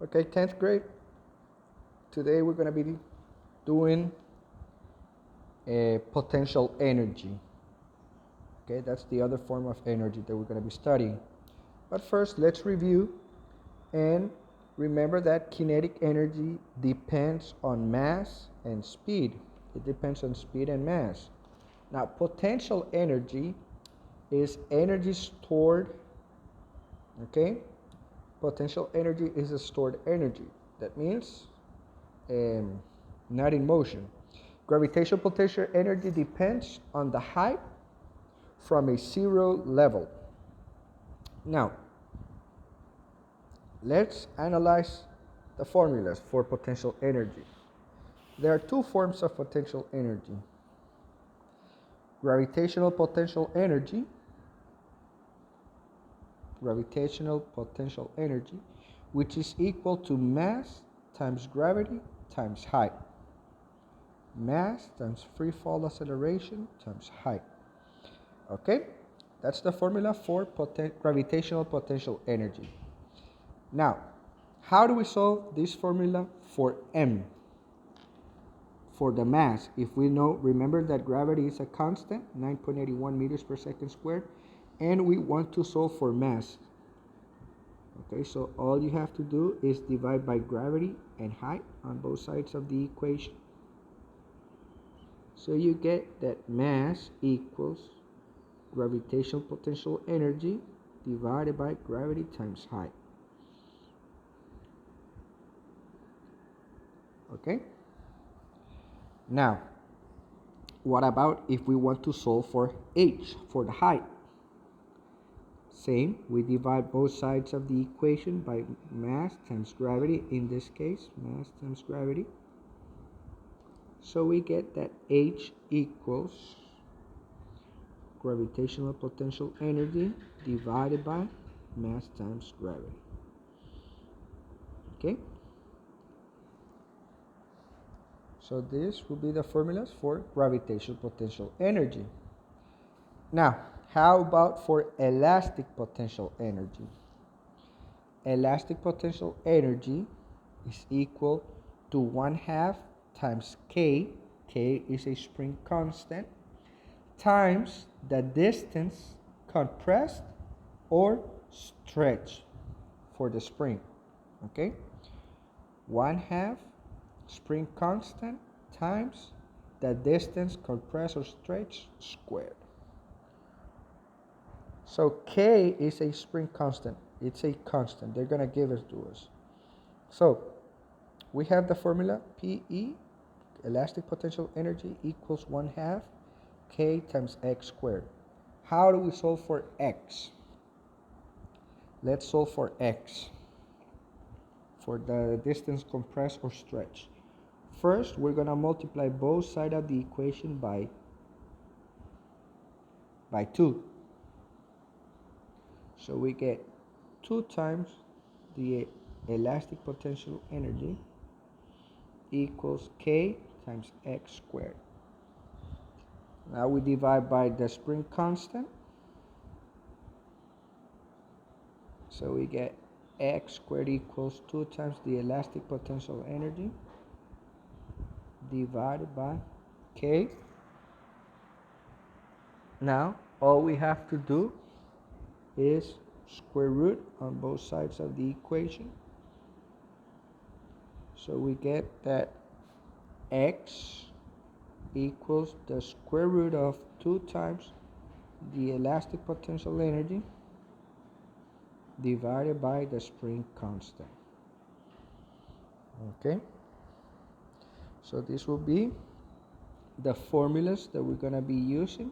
Okay, 10th grade. Today we're going to be doing potential energy. Okay, that's the other form of energy that we're going to be studying. But first, let's review and remember that kinetic energy depends on mass and speed. It depends on speed and mass. Now, potential energy is energy stored, okay? Potential energy is a stored energy. That means not in motion. Gravitational potential energy depends on the height from a zero level. Now, let's analyze the formulas for potential energy. There are two forms of potential energy. Gravitational potential energy, which is equal to mass times gravity times height. Mass times free fall acceleration times height. Okay, that's the formula for gravitational potential energy. Now, how do we solve this formula for m? For the mass, if we know, remember that gravity is a constant, 9.81 meters per second squared, and we want to solve for mass. Okay, so all you have to do is divide by gravity and height on both sides of the equation. So you get that mass equals gravitational potential energy divided by gravity times height. Okay? Now, what about if we want to solve for h, for the height? Same, we divide both sides of the equation by mass times gravity, in this case, mass times gravity. So we get that h equals gravitational potential energy divided by mass times gravity. Okay? So this will be the formulas for gravitational potential energy. Now, how about for elastic potential energy? Elastic potential energy is equal to 1/2 times k, k is a spring constant, times the distance compressed or stretched for the spring. Okay? 1/2 spring constant times the distance compressed or stretched squared. So K is a spring constant. It's a constant. They're going to give it to us. So we have the formula PE, elastic potential energy, equals 1/2 K times x squared. How do we solve for x? Let's solve for x, for the distance compressed or stretched. First, we're going to multiply both sides of the equation by 2. So we get 2 times the elastic potential energy equals K times x squared. Now we divide by the spring constant. So we get x squared equals 2 times the elastic potential energy divided by K. Now all we have to do is square root on both sides of the equation. So we get that x equals the square root of 2 times the elastic potential energy divided by the spring constant. Okay? So this will be the formulas that we're going to be using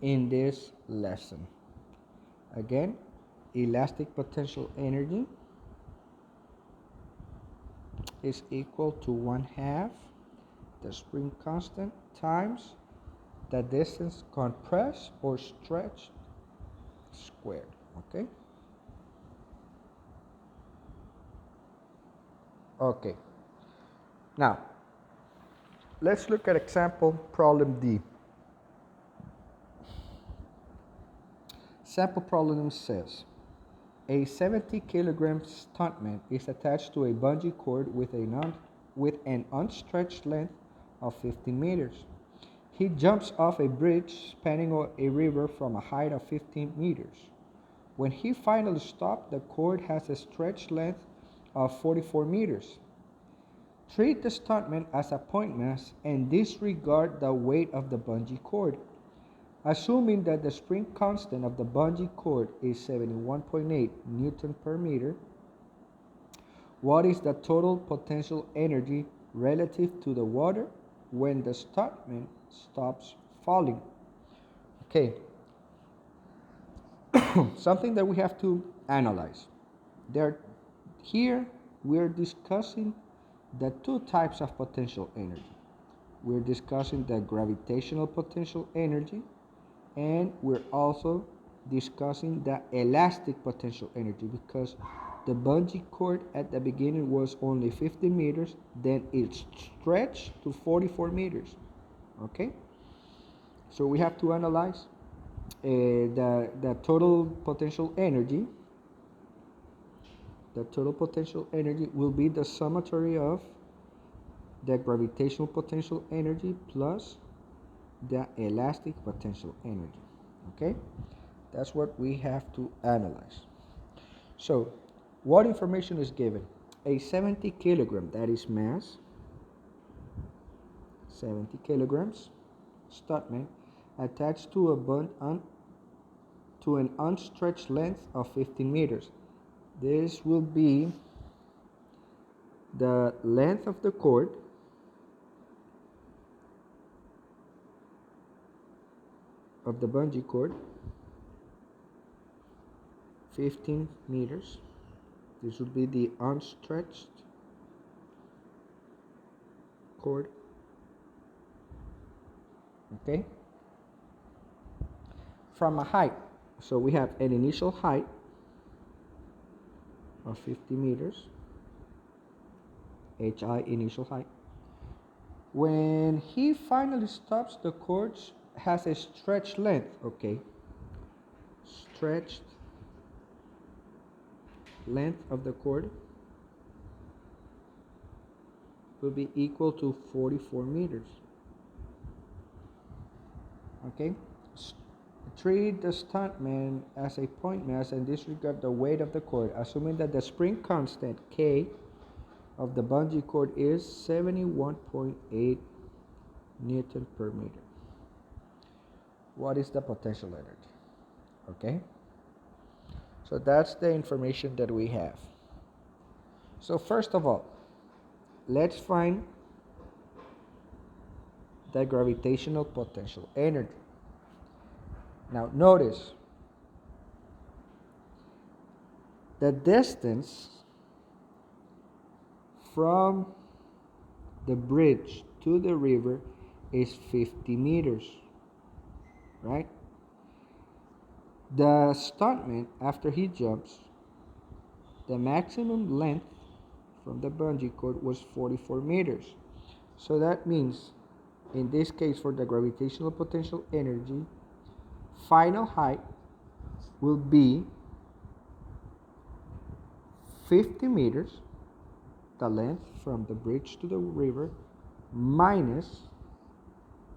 in this lesson. Again, elastic potential energy is equal to 1/2 the spring constant times the distance compressed or stretched squared. Okay? Okay. Now, let's look at example problem D. Sample problem says A 70 kilogram stuntman is attached to a bungee cord with an unstretched length of 15 meters. He jumps off a bridge spanning a river from a height of 15 meters. When he finally stops, the cord has a stretched length of 44 meters. Treat the stuntman as a point mass and disregard the weight of the bungee cord. Assuming that the spring constant of the bungee cord is 71.8 Newton per meter, what is the total potential energy relative to the water when the stuntman stops falling? Okay, something that we have to analyze. Here we're discussing the two types of potential energy. We're discussing the gravitational potential energy, and we're also discussing the elastic potential energy, because the bungee cord at the beginning was only 15 meters, then it stretched to 44 meters. Okay, so we have to analyze the total potential energy. The total potential energy will be the summatory of the gravitational potential energy plus the elastic potential energy. Okay, that's what we have to analyze. So what information is given? A 70 kilogram, that is mass, 70 kilograms, stuntman attached to an unstretched length of 15 meters. This will be the length of the cord of the bungee cord, 15 meters. This would be the unstretched cord. Okay, from a height, so we have an initial height of 50 meters, HI, initial height. When he finally stops, the cord has a stretched length. Okay, stretched length of the cord will be equal to 44 meters. Okay, treat the stuntman as a point mass and disregard the weight of the cord, assuming that the spring constant K of the bungee cord is 71.8 Newton per meter. What is the potential energy? Okay, so that's the information that we have. So first of all, let's find the gravitational potential energy. Now notice the distance from the bridge to the river is 50 meters, right? The stuntman, after he jumps, the maximum length from the bungee cord was 44 meters. So that means, in this case, for the gravitational potential energy, final height will be 50 meters, the length from the bridge to the river, minus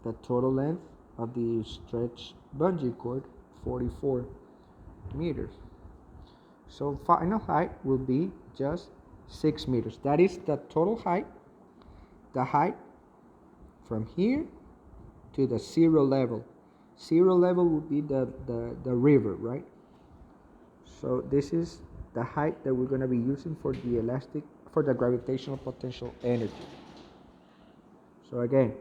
the total length of the stretched bungee cord, 44 meters. So final height will be just 6 meters. That is the total height, the height from here to the zero level. Zero level would be the river, right? So this is the height that we're going to be using for the gravitational potential energy. So again,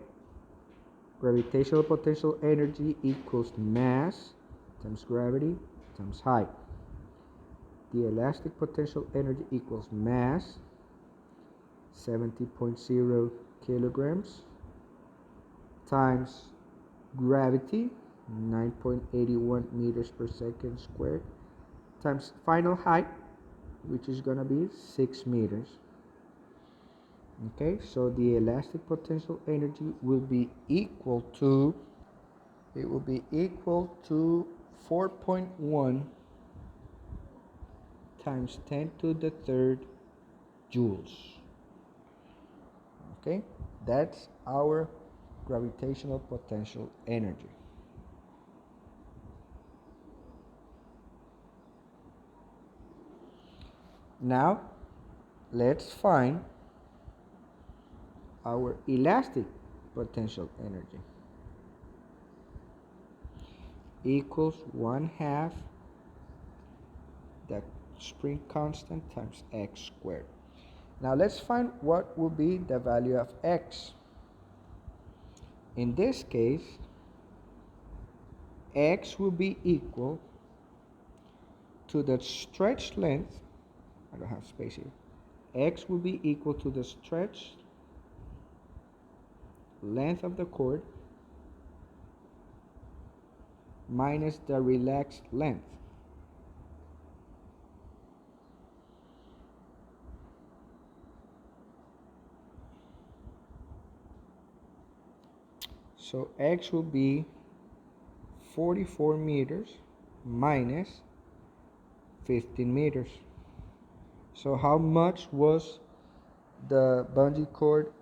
gravitational potential energy equals mass times gravity times height. The elastic potential energy equals mass, 70.0 kilograms, times gravity, 9.81 meters per second squared, times final height, which is going to be 6 meters. Okay, so the elastic potential energy will be equal to 4.1 times 10 to the third joules. Okay, that's our gravitational potential energy. Now, let's find our elastic potential energy. Equals 1/2 the spring constant times x squared. Now let's find what will be the value of x. In this case, x will be equal to the stretch length. I don't have space here. X will be equal to the stretch length of the cord minus the relaxed length. So x will be 44 meters minus 15 meters. So how much was the bungee cord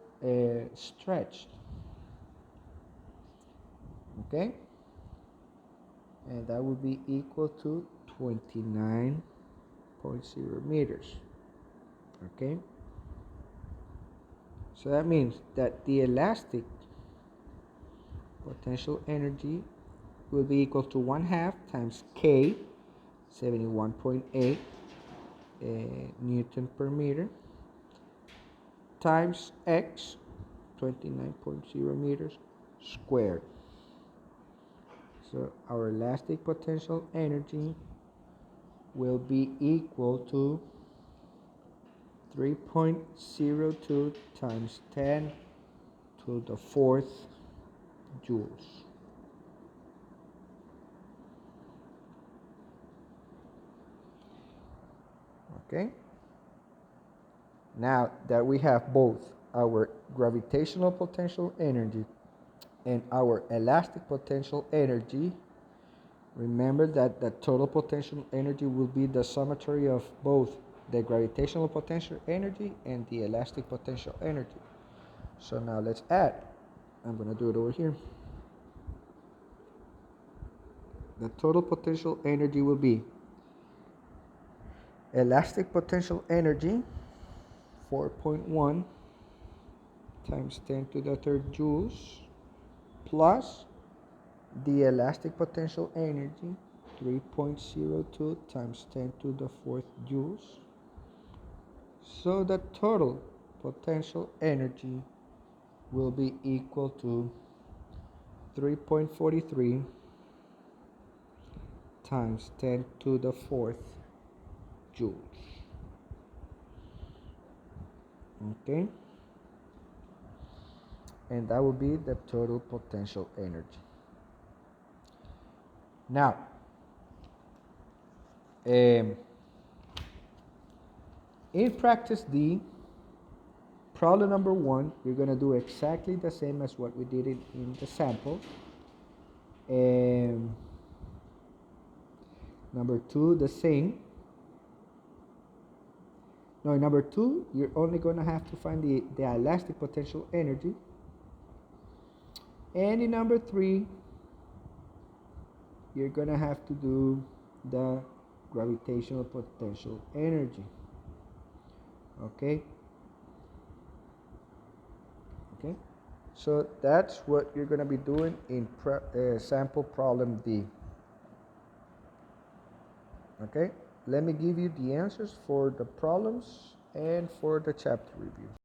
stretched? Okay, and that would be equal to 29.0 meters. Okay, so that means that the elastic potential energy will be equal to 1/2 times K, 71.8 Newton per meter, times X, 29.0 meters squared. So our elastic potential energy will be equal to 3.02 times 10 to the fourth joules. Okay. Now that we have both our gravitational potential energy and our elastic potential energy, remember that the total potential energy will be the summatory of both the gravitational potential energy and the elastic potential energy. So now let's add. I'm going to do it over here. The total potential energy will be elastic potential energy 4.1 times 10 to the third joules plus the elastic potential energy 3.02 times 10 to the fourth joules. So the total potential energy will be equal to 3.43 times 10 to the fourth joules. Okay, and that will be the total potential energy. Now, in practice D, problem number 1, we're going to do exactly the same as what we did in the sample. Number 2, the same. Now, in number 2, you're only going to have to find the elastic potential energy. And in number 3, you're going to have to do the gravitational potential energy. Okay? Okay? So that's what you're going to be doing in sample problem D. Okay? Let me give you the answers for the problems and for the chapter review.